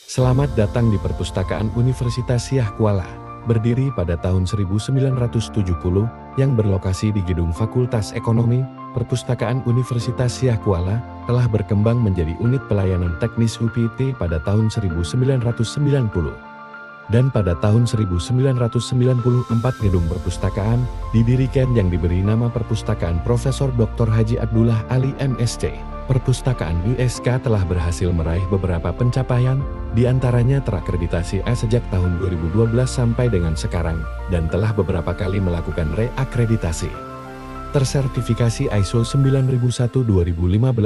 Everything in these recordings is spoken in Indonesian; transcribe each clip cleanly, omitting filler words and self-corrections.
Selamat datang di Perpustakaan Universitas Syah Kuala, berdiri pada tahun 1970, yang berlokasi di Gedung Fakultas Ekonomi. Perpustakaan Universitas Syah Kuala telah berkembang menjadi unit pelayanan teknis UPT pada tahun 1990. Dan pada tahun 1994 gedung perpustakaan didirikan yang diberi nama Perpustakaan Profesor Dr. Haji Abdullah Ali MSc. Perpustakaan USK telah berhasil meraih beberapa pencapaian, diantaranya terakreditasi A sejak tahun 2012 sampai dengan sekarang, dan telah beberapa kali melakukan reakreditasi. Tersertifikasi ISO 9001-2015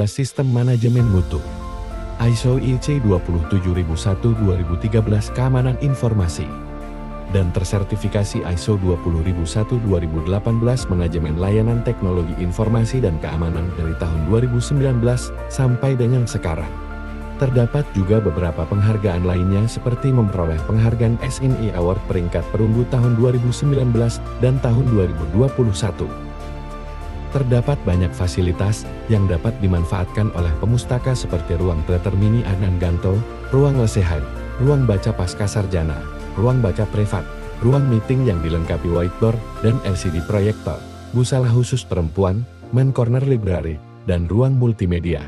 Sistem Manajemen Mutu, ISO IC 27001-2013 Keamanan Informasi, dan tersertifikasi ISO 20001-2018 Manajemen Layanan Teknologi Informasi dan Keamanan dari tahun 2019 sampai dengan sekarang. Terdapat juga beberapa penghargaan lainnya seperti memperoleh penghargaan SNI Award peringkat perunggu tahun 2019 dan tahun 2021. Terdapat banyak fasilitas yang dapat dimanfaatkan oleh pemustaka seperti ruang teater mini Adnan Ganto, ruang lesehan, ruang baca pasca sarjana, ruang baca privat, ruang meeting yang dilengkapi whiteboard dan LCD proyektor, musala khusus perempuan, main corner library, dan ruang multimedia.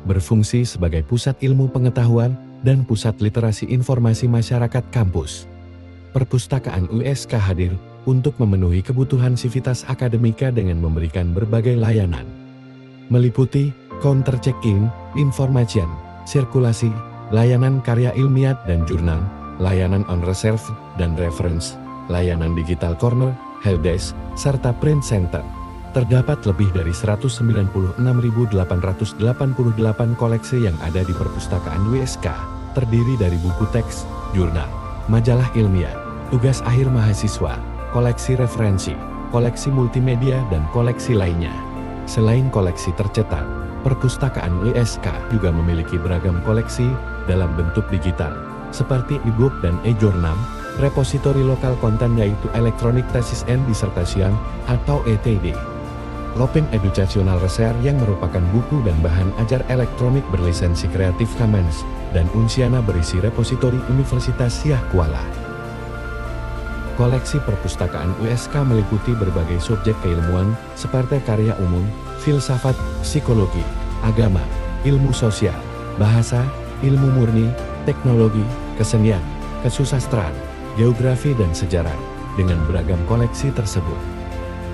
Berfungsi sebagai pusat ilmu pengetahuan dan pusat literasi informasi masyarakat kampus. Perpustakaan USK hadir untuk memenuhi kebutuhan sivitas akademika dengan memberikan berbagai layanan, meliputi counter check-in, information, sirkulasi, layanan karya ilmiah dan jurnal, layanan on reserve dan reference, layanan digital corner, helpdesk, serta print center. Terdapat lebih dari 196.888 koleksi yang ada di perpustakaan USK, terdiri dari buku teks, jurnal, majalah ilmiah, tugas akhir mahasiswa, koleksi referensi, koleksi multimedia, dan koleksi lainnya. Selain koleksi tercetak, perpustakaan USK juga memiliki beragam koleksi dalam bentuk digital, seperti e-book dan e-journal, repositori lokal konten yaitu Electronic Thesis and Dissertation atau ETD. Lopeng Educational Research yang merupakan buku dan bahan ajar elektronik berlisensi Creative Commons, dan Unsiana berisi repositori Universitas Syah Kuala. Koleksi perpustakaan USK meliputi berbagai subjek keilmuan seperti karya umum, filsafat, psikologi, agama, ilmu sosial, bahasa, ilmu murni, teknologi, kesenian, kesusastraan, geografi dan sejarah. Dengan beragam koleksi tersebut,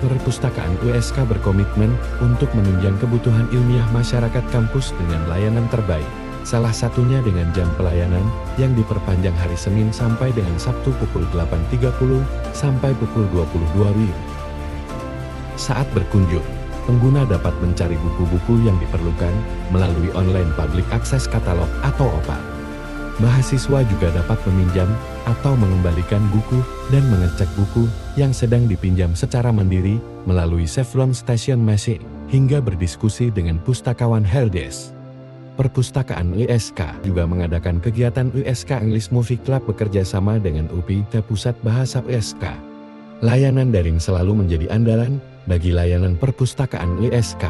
perpustakaan USK berkomitmen untuk menunjang kebutuhan ilmiah masyarakat kampus dengan layanan terbaik. Salah satunya dengan jam pelayanan yang diperpanjang hari Senin sampai dengan Sabtu pukul 8.30 sampai pukul 22 WIB. Saat berkunjung, pengguna dapat mencari buku-buku yang diperlukan melalui online public access catalog atau OPA. Mahasiswa juga dapat meminjam atau mengembalikan buku dan mengecek buku yang sedang dipinjam secara mandiri melalui Chevron Station Machine hingga berdiskusi dengan pustakawan helpdesk. Perpustakaan USK juga mengadakan kegiatan USK English Movie Club bekerja sama dengan UPT Pusat Bahasa USK. Layanan daring selalu menjadi andalan bagi layanan perpustakaan USK.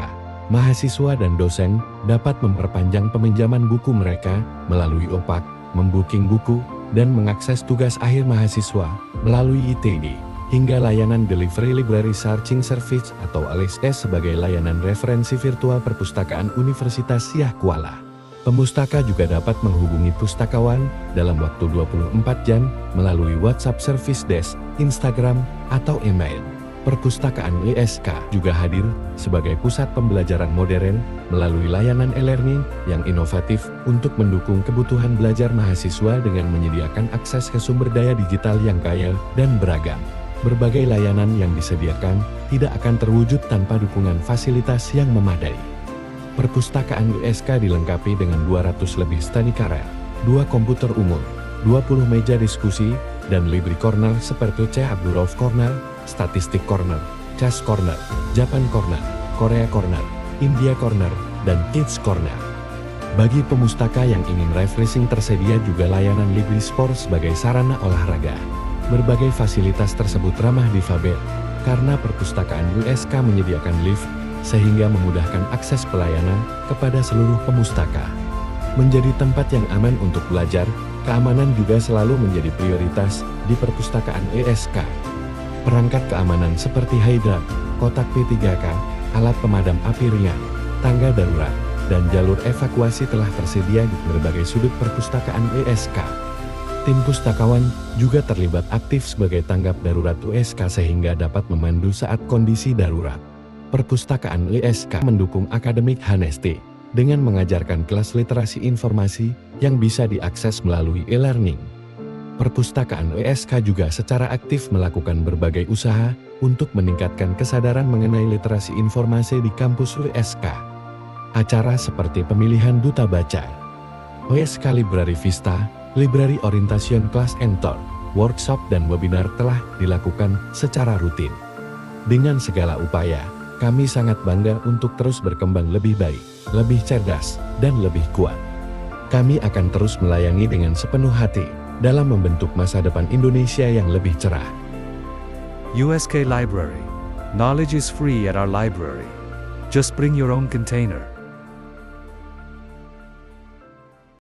Mahasiswa dan dosen dapat memperpanjang peminjaman buku mereka melalui OPAK, membooking buku, dan mengakses tugas akhir mahasiswa melalui ITD, hingga layanan Delivery Library Searching Service atau LSS sebagai layanan referensi virtual perpustakaan Universitas Syah Kuala. Pemustaka juga dapat menghubungi pustakawan dalam waktu 24 jam melalui WhatsApp Service Desk, Instagram, atau email. Perpustakaan USK juga hadir sebagai pusat pembelajaran modern melalui layanan e-learning yang inovatif untuk mendukung kebutuhan belajar mahasiswa dengan menyediakan akses ke sumber daya digital yang kaya dan beragam. Berbagai layanan yang disediakan tidak akan terwujud tanpa dukungan fasilitas yang memadai. Perpustakaan USK dilengkapi dengan 200 lebih study career, 2 komputer umum, 20 meja diskusi, dan Libri Corner seperti C. Abdurrauf Corner, Statistik Corner, Chess Corner, Japan Corner, Korea Corner, India Corner, dan Kids Corner. Bagi pemustaka yang ingin refreshing tersedia juga layanan Libri Sport sebagai sarana olahraga. Berbagai fasilitas tersebut ramah difabel, karena perpustakaan USK menyediakan lift, sehingga memudahkan akses pelayanan kepada seluruh pemustaka. Menjadi tempat yang aman untuk belajar, keamanan juga selalu menjadi prioritas di perpustakaan ESK. Perangkat keamanan seperti hydrant, kotak P3K, alat pemadam api ringan, tangga darurat, dan jalur evakuasi telah tersedia di berbagai sudut perpustakaan ESK. Tim pustakawan juga terlibat aktif sebagai tanggap darurat USK sehingga dapat memandu saat kondisi darurat. Perpustakaan ESK mendukung akademik Hanesti dengan mengajarkan kelas literasi informasi yang bisa diakses melalui e-learning. Perpustakaan ESK juga secara aktif melakukan berbagai usaha untuk meningkatkan kesadaran mengenai literasi informasi di kampus ESK. Acara seperti pemilihan duta baca, ESK Library Vista, Library Orientation Class and Tour, workshop dan webinar telah dilakukan secara rutin. Dengan segala upaya, kami sangat bangga untuk terus berkembang lebih baik, lebih cerdas, dan lebih kuat. Kami akan terus melayani dengan sepenuh hati dalam membentuk masa depan Indonesia yang lebih cerah. USK Library. Knowledge is free at our library. Just bring your own container.